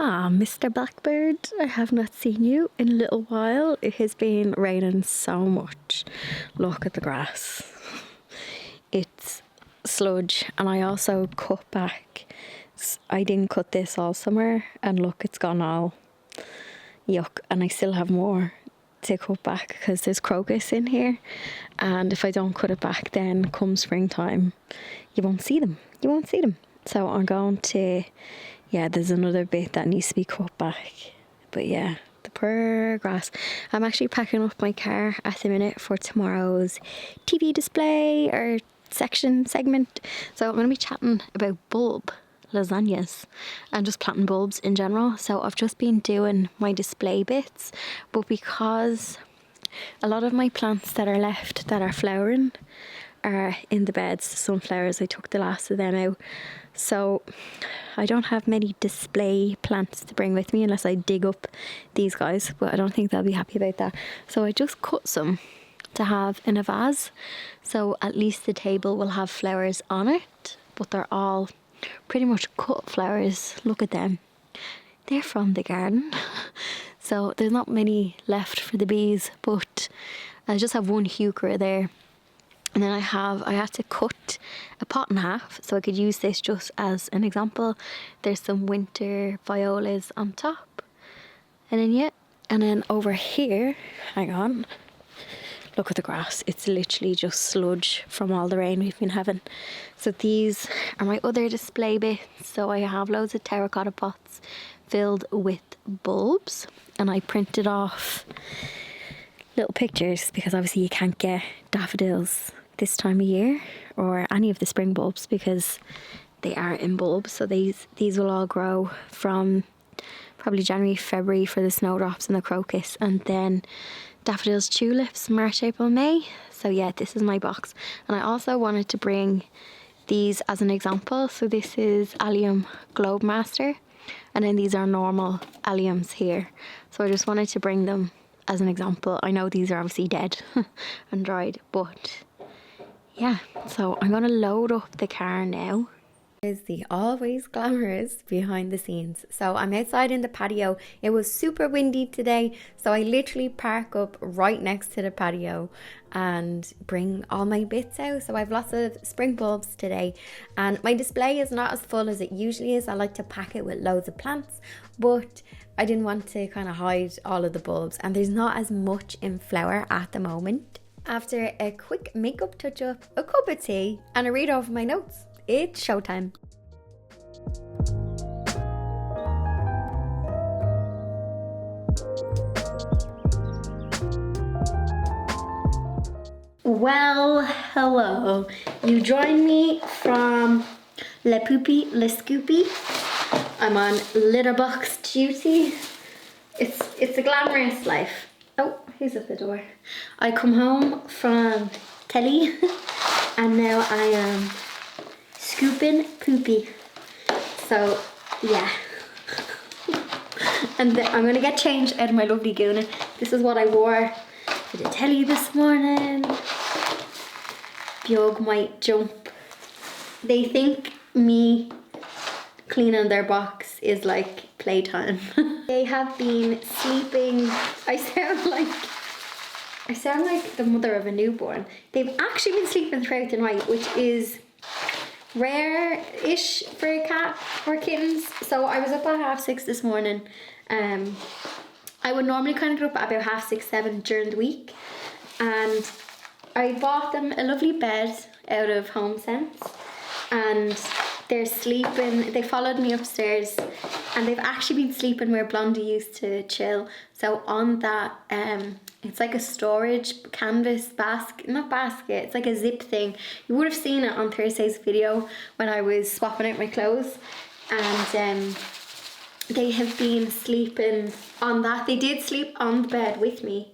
Ah, Mr. Blackbird, I have not seen you in a little while. It has been raining so much. Look at the grass. It's sludge, and I also cut back. I didn't cut this all summer, and look, it's gone all yuck, and I still have more to cut back because there's crocus in here, and if I don't cut it back, then come springtime you won't see them. So I'm going to, yeah, there's another bit that needs to be cut back, but yeah, the poor grass. I'm actually packing up my car at the minute for tomorrow's TV display or segment, so I'm going to be chatting about bulb lasagnas and just planting bulbs in general. So I've just been doing my display bits, but because a lot of my plants that are left that are flowering are in the beds, the sunflowers, I took the last of them out, so I don't have many display plants to bring with me unless I dig up these guys, but I don't think they'll be happy about that. So I just cut some to have in a vase, so at least the table will have flowers on it, but they're all pretty much cut flowers. Look at them, they're from the garden. So there's not many left for the bees, but I just have one heuchera there, and then I had to cut a pot in half so I could use this just as an example. There's some winter violas on top, and then yeah, and then over here, hang on, look at the grass. It's literally just sludge from all the rain we've been having. So these are my other display bits. So I have loads of terracotta pots filled with bulbs, and I printed off little pictures because obviously you can't get daffodils this time of year or any of the spring bulbs because they are in bulbs. So these will all grow from probably January, February for the snowdrops and the crocus, and then daffodils, tulips, March, April, May. So yeah, this is my box. And I also wanted to bring these as an example. So this is Allium Globe Master, and then these are normal Alliums here. So I just wanted to bring them as an example. I know these are obviously dead and dried, but yeah. So I'm gonna load up the car now. Is the always glamorous behind the scenes. So I'm outside in the patio. It was super windy today, so I literally park up right next to the patio and bring all my bits out. So I have lots of spring bulbs today, and my display is not as full as it usually is. I like to pack it with loads of plants, but I didn't want to kind of hide all of the bulbs, and there's not as much in flower at the moment. After a quick makeup touch up, a cup of tea, and a read over my notes, it's showtime. Well, hello. You join me from Le Poopy, Le Scoopy. I'm on litter box duty. It's a glamorous life. Oh, who's at the door? I come home from telly and now I am scooping poopy. So yeah. And I'm gonna get changed out of my lovely gooner. This is what I wore to the telly this morning. Bjorg might jump. They think me cleaning their box is like playtime. They have been sleeping. I sound like the mother of a newborn. They've actually been sleeping throughout the night, which is rare-ish for a cat or kittens. So I was up at 6:30 this morning. I would normally kind of get up at about 6:30, 7 during the week, and I bought them a lovely bed out of Home Sense, and they're sleeping. They followed me upstairs, and they've actually been sleeping where Blondie used to chill. So on that, it's like a storage canvas basket, not basket, it's like a zip thing. You would have seen it on Thursday's video when I was swapping out my clothes, and they have been sleeping on that. They did sleep on the bed with me,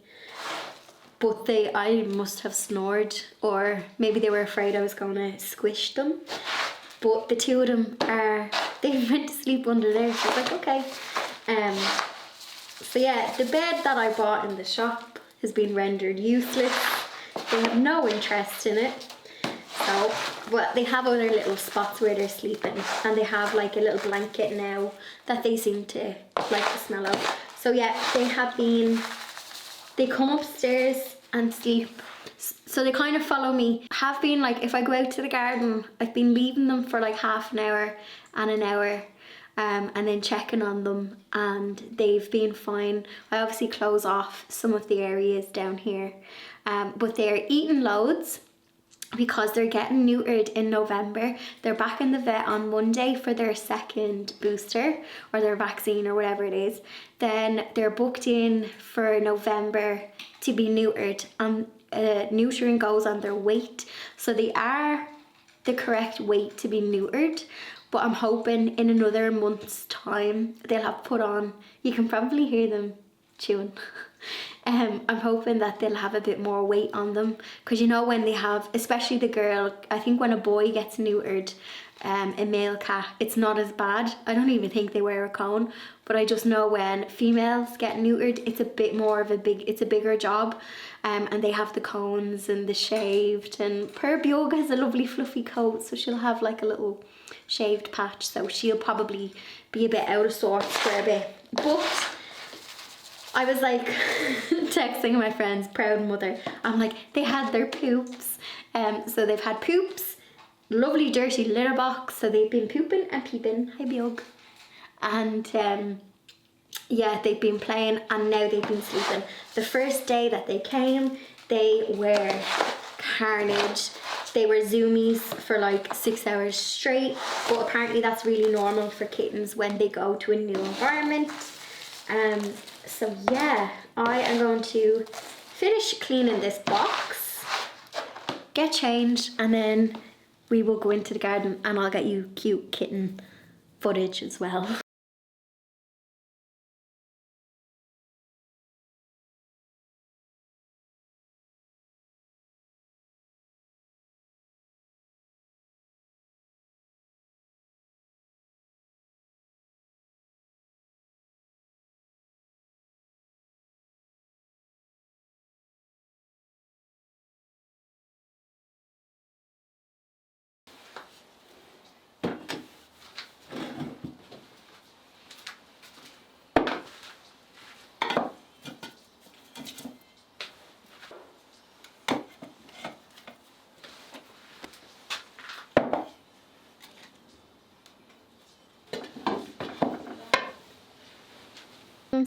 but I must have snored, or maybe they were afraid I was going to squish them. But the two of them they went to sleep under there, so I was like, okay. So yeah, the bed that I bought in the shop has been rendered useless. They have no interest in it. So, well, they have other little spots where they're sleeping, and they have like a little blanket now that they seem to like the smell of. So yeah, they come upstairs and sleep. So they kind of follow me. Have been like, if I go out to the garden, I've been leaving them for like half an hour and an hour, and then checking on them, and they've been fine. I obviously close off some of the areas down here, but they're eating loads because they're getting neutered in November. They're back in the vet on Monday for their second booster or their vaccine or whatever it is. Then they're booked in for November to be neutered, and neutering goes on their weight. So they are the correct weight to be neutered, but I'm hoping in another month's time they'll have put on, you can probably hear them chewing. I'm hoping that they'll have a bit more weight on them, because you know when they have, especially the girl, I think when a boy gets neutered, a male cat, it's not as bad. I don't even think they wear a cone, but I just know when females get neutered, it's a bit more of it's a bigger job, and they have the cones and the shaved, and Per Bjorg has a lovely fluffy coat, so she'll have like a little shaved patch, so she'll probably be a bit out of sorts for a bit. But I was like texting my friend's proud mother, I'm like, they had their poops. So they've had poops, lovely dirty litter box, so they've been pooping and peeping. Hi Bjorg. And yeah, they've been playing, and now they've been sleeping. The first day that they came, they were carnage. They were zoomies for like 6 hours straight, but apparently that's really normal for kittens when they go to a new environment. So yeah, I am going to finish cleaning this box, get changed, and then we will go into the garden and I'll get you cute kitten footage as well.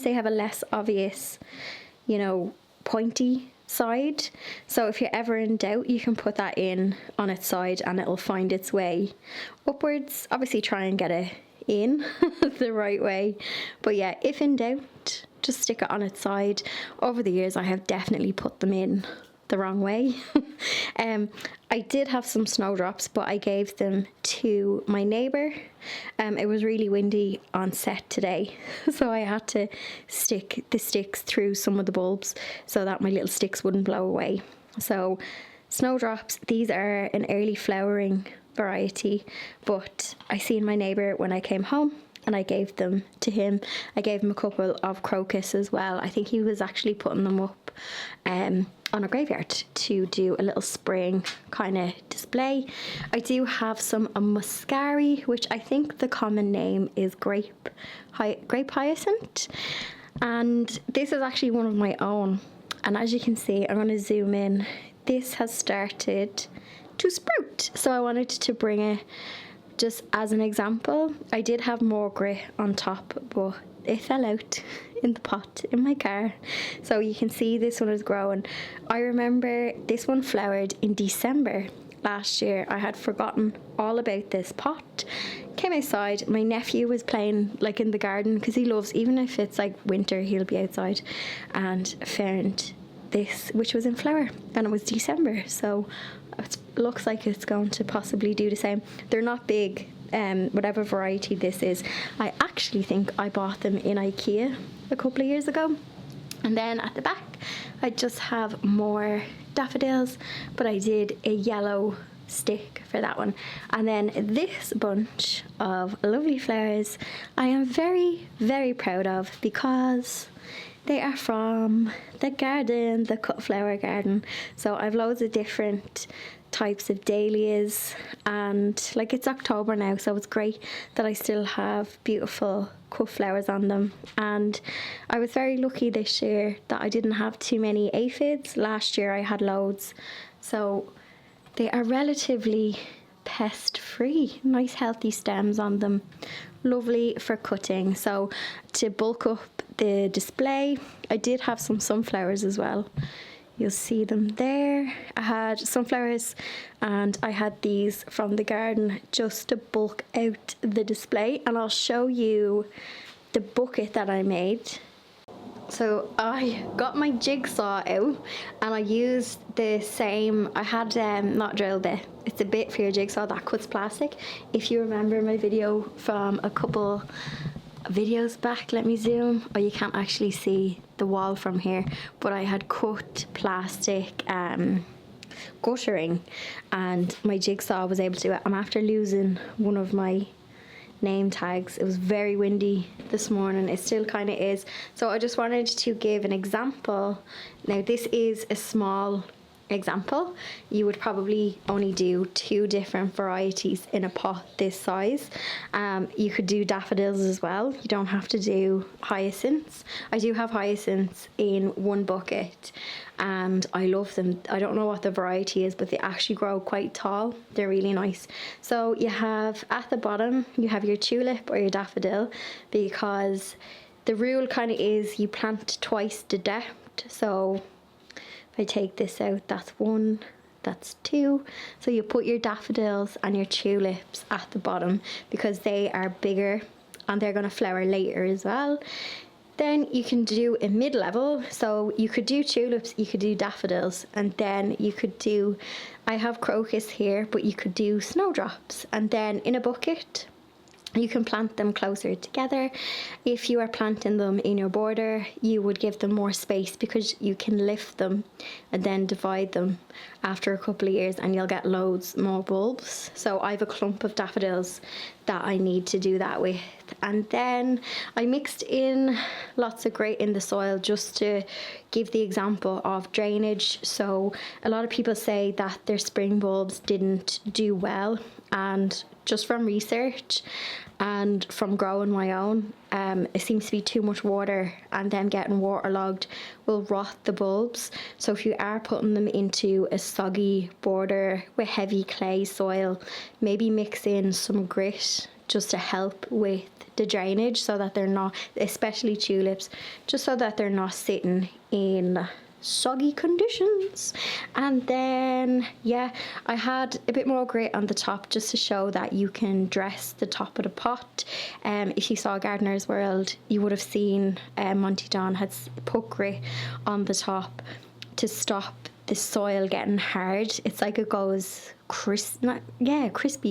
They have a less obvious, you know, pointy side, so if you're ever in doubt, you can put that in on its side and it'll find its way upwards. Obviously try and get it in the right way, but yeah, if in doubt, just stick it on its side. Over the years I have definitely put them in the wrong way. I did have some snowdrops, but I gave them to my neighbour. It was really windy on set today, so I had to stick the sticks through some of the bulbs so that my little sticks wouldn't blow away. So snowdrops, these are an early flowering variety, but I seen my neighbour when I came home and I gave them to him. I gave him a couple of crocus as well. I think he was actually putting them up on a graveyard to do a little spring kind of display. I do have some Muscari, which I think the common name is grape hyacinth, and this is actually one of my own, and as you can see, I'm going to zoom in, this has started to sprout, so I wanted to bring it just as an example. I did have more grit on top, but it fell out in the pot in my car, so you can see this one is growing. I remember this one flowered in December last year. I had forgotten all about this pot. Came outside, my nephew was playing like in the garden, because he loves, even if it's like winter, he'll be outside, and found this, which was in flower, and it was December, so it looks like it's going to possibly do the same. They're not big, whatever variety this is. I actually think I bought them in IKEA a couple of years ago. And then at the back I just have more daffodils, but I did a yellow stick for that one. And then this bunch of lovely flowers I am very, very proud of, because they are from the garden, the cut flower garden. So I've loads of different types of dahlias, and like it's October now, so it's great that I still have beautiful cut flowers on them. And I was very lucky this year that I didn't have too many aphids. Last year I had loads, so they are relatively pest free. Nice healthy stems on them, lovely for cutting. So to bulk up the display, I did have some sunflowers as well. You'll see them there. I had sunflowers and I had these from the garden just to bulk out the display, and I'll show you the bucket that I made. So I got my jigsaw out and I used the same, I had not drill bit. It's a bit for your jigsaw that cuts plastic. If you remember my video from a couple videos back, let me zoom. Oh, you can't actually see the wall from here, but I had cut plastic guttering and my jigsaw was able to do it. I'm after losing one of my name tags. It was very windy this morning. It still kind of is. So I just wanted to give an example. Now this is a small example. You would probably only do 2 different varieties in a pot this size. You could do daffodils as well. You don't have to do hyacinths. I do have hyacinths in one bucket and I love them. I don't know what the variety is, but they actually grow quite tall. They're really nice. So you have at the bottom, you have your tulip or your daffodil, because the rule kind of is you plant twice the depth. So if I take this out, that's 1, that's 2. So you put your daffodils and your tulips at the bottom because they are bigger and they're going to flower later as well. Then you can do a mid-level, so you could do tulips, you could do daffodils, and then you could do, I have crocus here, but you could do snowdrops. And then in a bucket, you can plant them closer together. If you are planting them in your border, you would give them more space because you can lift them and then divide them after a couple of years and you'll get loads more bulbs. So I have a clump of daffodils that I need to do that with. And then I mixed in lots of grit in the soil just to give the example of drainage. So a lot of people say that their spring bulbs didn't do well, and just from research and from growing my own, it seems to be too much water, and them getting waterlogged will rot the bulbs. So if you are putting them into a soggy border with heavy clay soil, maybe mix in some grit just to help with the drainage so that they're not, especially tulips, just so that they're not sitting in soggy conditions. And then yeah, I had a bit more grit on the top just to show that you can dress the top of the pot. If you saw Gardener's World, you would have seen Monty Don had put grit on the top to stop the soil getting hard. It's like it goes crispy,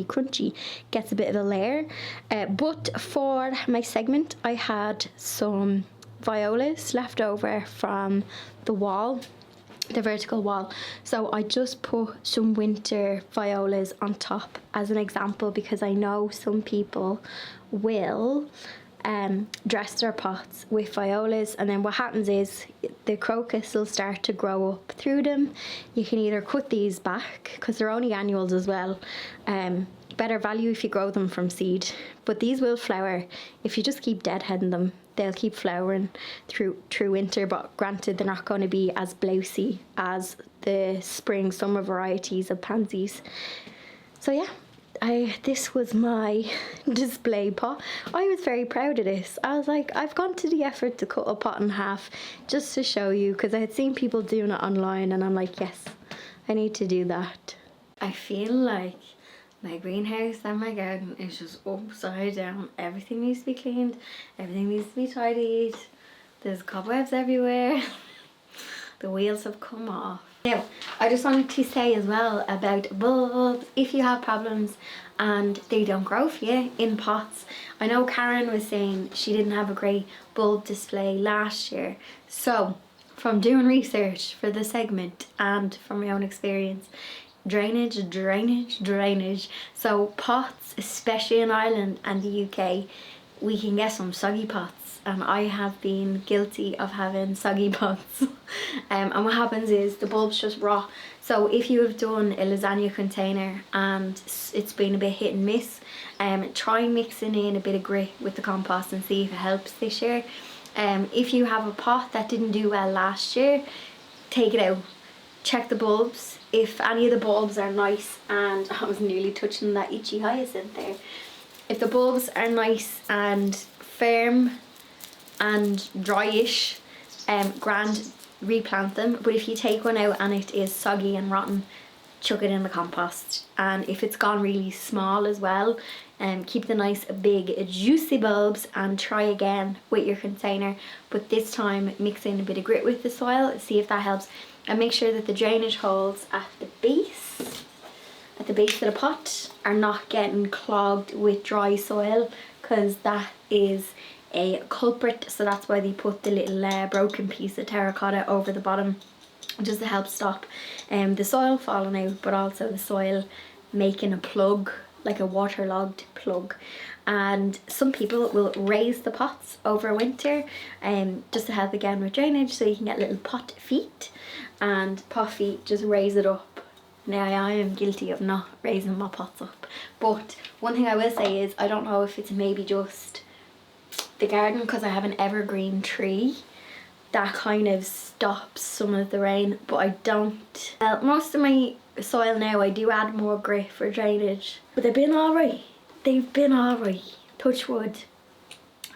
crunchy, gets a bit of a layer. But for my segment, I had some violas left over from the wall, the vertical wall. So I just put some winter violas on top as an example, because I know some people will dress their pots with violas, and then what happens is the crocus will start to grow up through them. You can either cut these back because they're only annuals as well. Better value if you grow them from seed, but these will flower if you just keep deadheading them. They'll keep flowering through winter, but granted they're not going to be as blousy as the spring summer varieties of pansies. So yeah, this was my display pot. I was very proud of this. I was like, I've gone to the effort to cut a pot in half just to show you, because I had seen people doing it online and I'm like, yes, I need to do that. I feel like my greenhouse and my garden is just upside down. Everything needs to be cleaned, everything needs to be tidied. There's cobwebs everywhere. The wheels have come off. Now, I just wanted to say as well about bulbs, if you have problems and they don't grow for you in pots. I know Karen was saying she didn't have a great bulb display last year. So, from doing research for the segment and from my own experience, drainage. So pots, especially in Ireland and the UK, we can get some soggy pots and I have been guilty of having soggy pots. And what happens is the bulbs just rot. So if you have done a lasagna container and it's been a bit hit and miss, try mixing in a bit of grit with the compost and see if it helps this year. If you have a pot that didn't do well last year, take it out, check the bulbs. If any of the bulbs are nice, and I was nearly touching that itchy hyacinth there, if the bulbs are nice and firm and dryish, grand, replant them. But if you take one out and it is soggy and rotten, chuck it in the compost. And if it's gone really small as well, keep the nice big juicy bulbs and try again with your container, but this time mix in a bit of grit with the soil, see if that helps. And make sure that the drainage holes at the base of the pot are not getting clogged with dry soil, because that is a culprit. So that's why they put the little broken piece of terracotta over the bottom, just to help stop the soil falling out, but also the soil making a plug, like a waterlogged plug. And some people will raise the pots over winter just to help again with drainage, so you can get little pot feet, and pot feet just raise it up. Now I am guilty of not raising my pots up, but one thing I will say is I don't know if it's maybe just the garden, because I have an evergreen tree that kind of stops some of the rain, but I don't. Most of my soil now I do add more grit for drainage, but they've been alright. They've been alright, touch wood.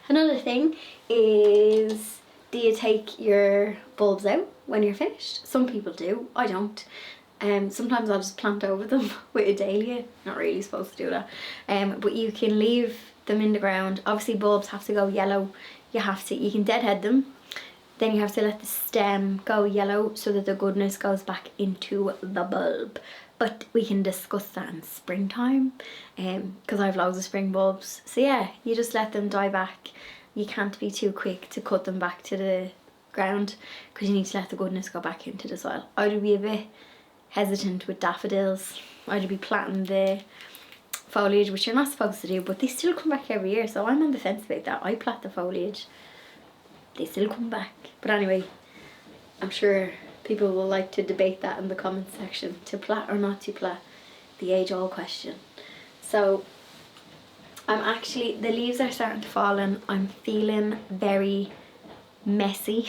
Another thing is, do you take your bulbs out when you're finished? Some people do, I don't. Sometimes I'll just plant over them with a dahlia. Not really supposed to do that. But you can leave them in the ground. Obviously bulbs have to go yellow. You can deadhead them. Then you have to let the stem go yellow so that the goodness goes back into the bulb. But we can discuss that in springtime, because I have loads of spring bulbs. So yeah, you just let them die back. You can't be too quick to cut them back to the ground, because you need to let the goodness go back into the soil. I would be a bit hesitant with daffodils. I'd be planting the foliage, which you're not supposed to do, but they still come back every year, so I'm on the fence about that. I plant the foliage, they still come back. But anyway, I'm sure people will like to debate that in the comment section, to plat or not to plat, the age-old question. So the leaves are starting to fall and I'm feeling very messy.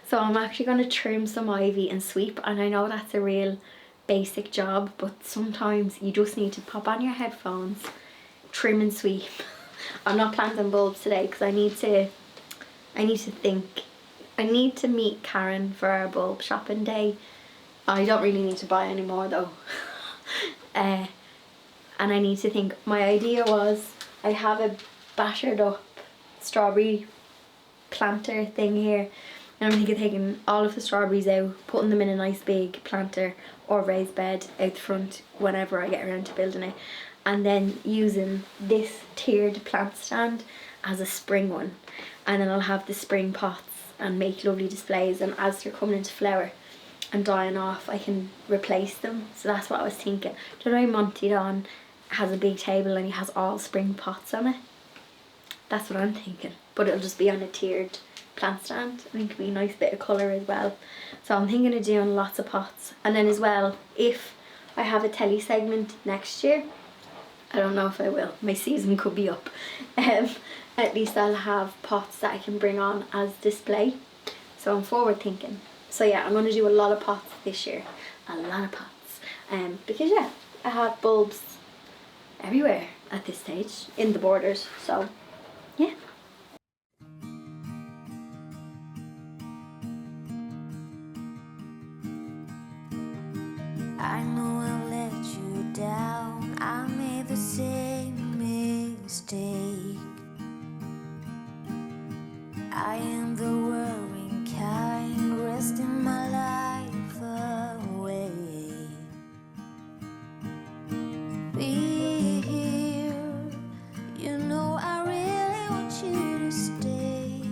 So I'm actually going to trim some ivy and sweep, and I know that's a real basic job, but sometimes you just need to pop on your headphones, trim and sweep. I'm not planting bulbs today because I need to think. I need to meet Karen for our bulb shopping day. I don't really need to buy any more though. And I need to think. My idea was, I have a battered up strawberry planter thing here, and I'm thinking of taking all of the strawberries out, putting them in a nice big planter or raised bed out the front whenever I get around to building it, and then using this tiered plant stand as a spring one, and then I'll have the spring pots and make lovely displays, and as they're coming into flower and dying off I can replace them. So that's what I was thinking. Do you know Monty Don has a big table and he has all spring pots on it? That's what I'm thinking, but it'll just be on a tiered plant stand. I think it'll be a nice bit of colour as well. So I'm thinking of doing lots of pots, and then as well, if I have a telly segment next year, I don't know if I will, my season could be up, at least I'll have pots that I can bring on as display. So I'm forward thinking. So yeah, I'm going to do a lot of pots this year, a lot of pots, because yeah, I have bulbs everywhere at this stage in the borders. So yeah. I know I let you down, I made the same mistake. I am the worrying kind, resting my life away. Be here, you know I really want you to stay.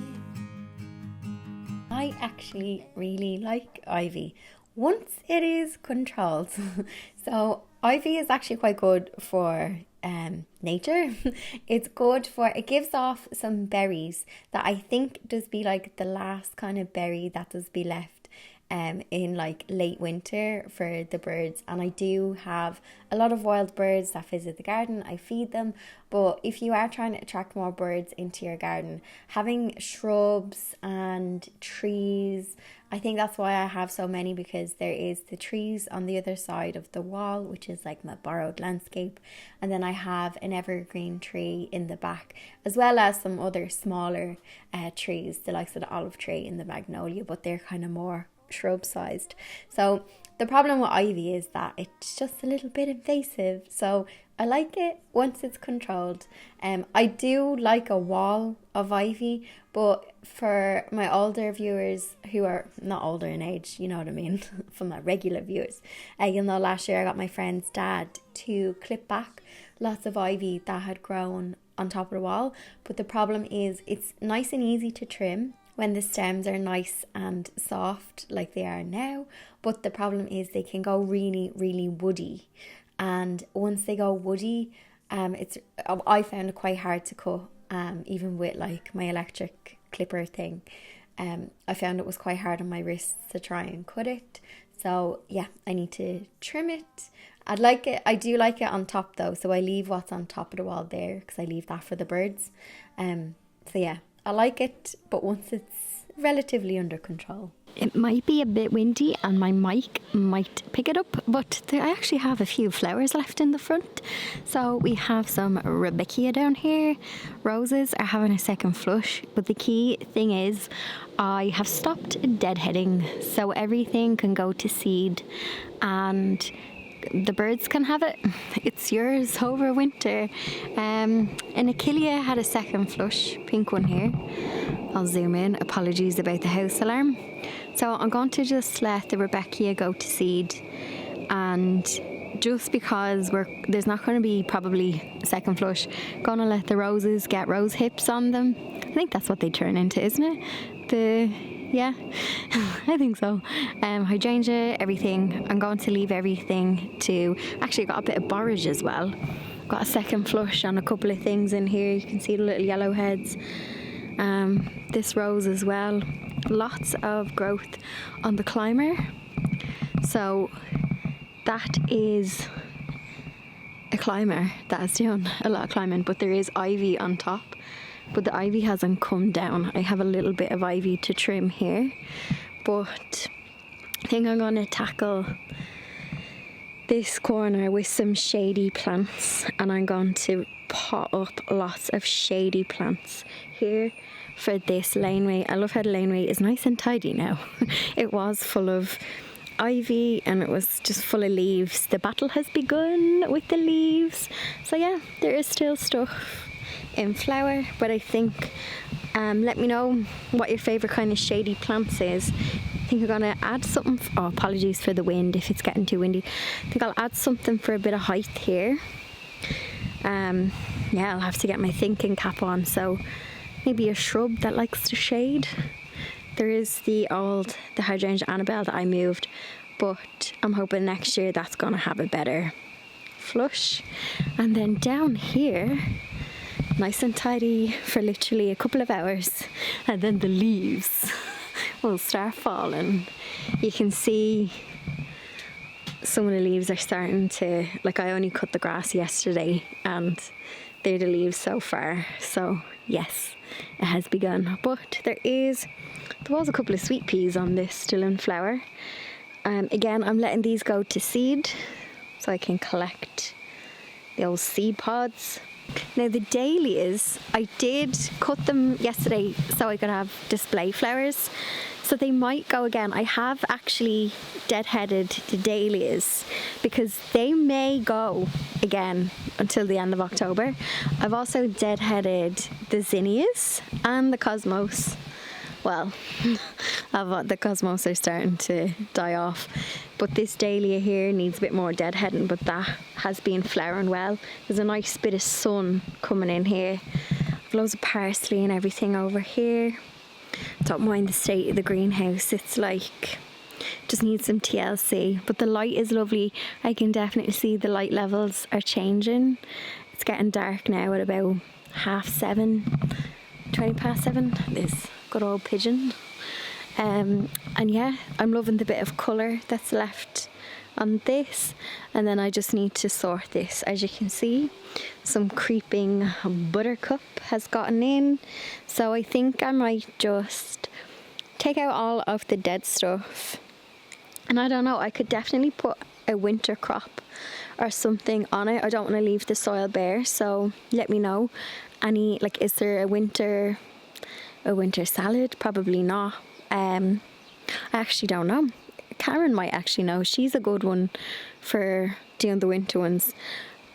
I actually really like ivy once it is controlled. So ivy is actually quite good for nature. It's good for, it gives off some berries that I think does be like the last kind of berry that does be left in like late winter for the birds. And I do have a lot of wild birds that visit the garden. I feed them, but if you are trying to attract more birds into your garden, having shrubs and trees, I think that's why I have so many, because there is the trees on the other side of the wall, which is like my borrowed landscape, and then I have an evergreen tree in the back, as well as some other smaller trees, the likes of the olive tree and the magnolia, but they're kind of more shrub sized. So the problem with ivy is that it's just a little bit invasive, so I like it once it's controlled. I do like a wall of ivy, but for my older viewers who are not older in age, you know what I mean, for my regular viewers, you know, last year I got my friend's dad to clip back lots of ivy that had grown on top of the wall, but the problem is it's nice and easy to trim when the stems are nice and soft like they are now, but the problem is they can go really, really woody, and once they go woody, I found it quite hard to cut, even with like my electric clipper thing. I found it was quite hard on my wrists to try and cut it, so yeah, I need to trim it. I do like it on top though, so I leave what's on top of the wall there because I leave that for the birds. So yeah, I like it, but once it's relatively under control. It might be a bit windy and my mic might pick it up, but I actually have a few flowers left in the front. So we have some Rebecca down here. Roses are having a second flush, but the key thing is I have stopped deadheading, so everything can go to seed and the birds can have it. It's yours over winter. An Achillea had a second flush, pink one here. I'll zoom in. Apologies about the house alarm. So I'm going to just let the Rebecca go to seed, and just because there's not going to be probably a second flush, gonna let the roses get rose hips on them. I think that's what they turn into, isn't it? Yeah, I think so. Hydrangea, everything. I'm going to leave everything to... Actually, I got a bit of borage as well. Got a second flush on a couple of things in here. You can see the little yellow heads. This rose as well. Lots of growth on the climber. So that is a climber that has done a lot of climbing, but there is ivy on top. But the ivy hasn't come down. I have a little bit of ivy to trim here, but I think I'm going to tackle this corner with some shady plants, and I'm going to pot up lots of shady plants here for this laneway. I love how the laneway is nice and tidy now. It was full of ivy and it was just full of leaves. The battle has begun with the leaves. So yeah, there is still stuff in flower, but I think let me know what your favorite kind of shady plants is. I think I'm gonna add something. Oh, apologies for the wind if it's getting too windy. I think I'll add something for a bit of height here. Yeah, I'll have to get my thinking cap on. So maybe a shrub that likes to shade. There is the hydrangea Annabelle that I moved, but I'm hoping next year that's gonna have a better flush. And then down here, nice and tidy for literally a couple of hours, and then the leaves will start falling. You can see some of the leaves are starting to, like, I only cut the grass yesterday and they're the leaves so far. So yes, it has begun. But there was a couple of sweet peas on this still in flower. Again, I'm letting these go to seed so I can collect the old seed pods. Now the dahlias, I did cut them yesterday so I could have display flowers, so they might go again. I have actually deadheaded the dahlias because they may go again until the end of October. I've also deadheaded the zinnias and the cosmos. Well, the cosmos are starting to die off, but this dahlia here needs a bit more deadheading, but that has been flowering well. There's a nice bit of sun coming in here. I've loads of parsley and everything over here. Don't mind the state of the greenhouse. It's like, just needs some TLC, but the light is lovely. I can definitely see the light levels are changing. it's getting dark now at about 7:30, 7:20. This good old pigeon. And yeah, I'm loving the bit of colour that's left on this, and then I just need to sort this. As you can see, some creeping buttercup has gotten in, so I think I might just take out all of the dead stuff. And I don't know, I could definitely put a winter crop or something on it. I don't want to leave the soil bare, so let me know. Is there a winter salad? Probably not. I actually don't know. Karen might actually know. She's a good one for doing the winter ones.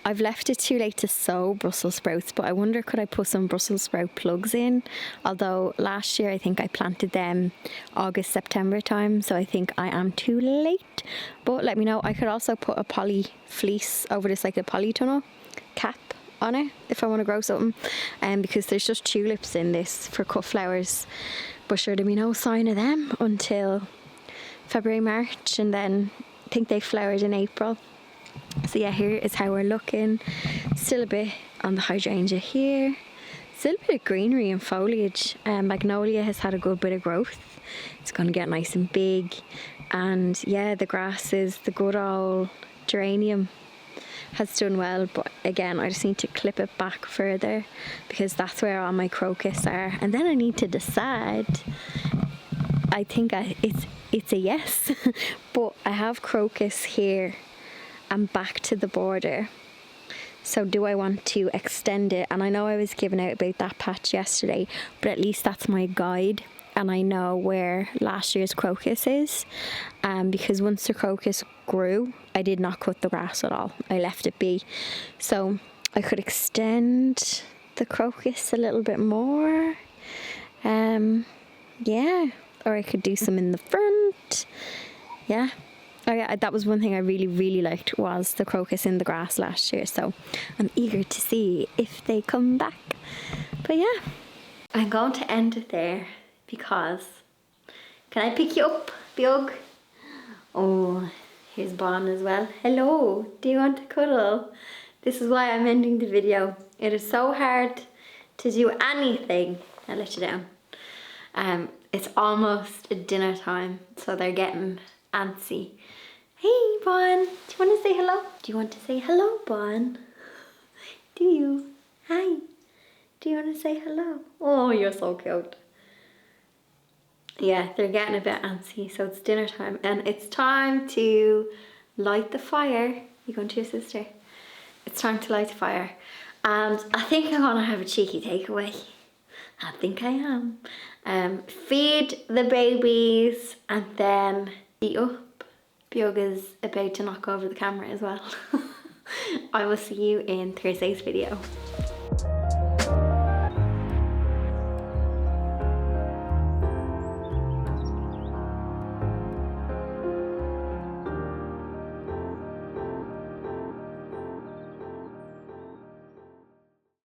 I've left it too late to sow Brussels sprouts, but I wonder, could I put some Brussels sprout plugs in? Although last year I think I planted them August, September time, so I think I am too late. But let me know. I could also put a poly fleece over this, like a polytunnel cap on it, if I want to grow something. Because there's just tulips in this for cut flowers, but sure, there'll be no sign of them until February, March, and then I think they flowered in April. So yeah, here is how we're looking. Still a bit on the hydrangea here. Still a bit of greenery and foliage. Magnolia has had a good bit of growth. It's going to get nice and big. And yeah, the grasses, the good old geranium has done well, but again, I just need to clip it back further because that's where all my crocus are. And then I need to decide. I think it's a yes, but I have crocus here and back to the border. So do I want to extend it? And I know I was giving out about that patch yesterday, but at least that's my guide, and I know where last year's crocus is. Because once the crocus grew, I did not cut the grass at all. I left it be. So I could extend the crocus a little bit more. Yeah, or I could do some in the front. Yeah. Oh yeah, that was one thing I really liked, was the crocus in the grass last year, so I'm eager to see if they come back. But yeah, I'm going to end it there because, can I pick you up, Bug? Oh, here's Bon as well. Hello, do you want to cuddle? This is why I'm ending the video. It is so hard to do anything. I'll let you down. It's almost dinner time, so they're getting antsy. Hey, Bon, do you want to say hello? Do you want to say hello, Bon? Do you? Hi. Do you want to say hello? Oh, you're so cute. Yeah, they're getting a bit antsy, so it's dinner time, and it's time to light the fire. You going to your sister? It's time to light the fire, and I think I'm gonna have a cheeky takeaway. I think I am. Feed the babies and then eat up. Bjorg is about to knock over the camera as well. I will see you in Thursday's video.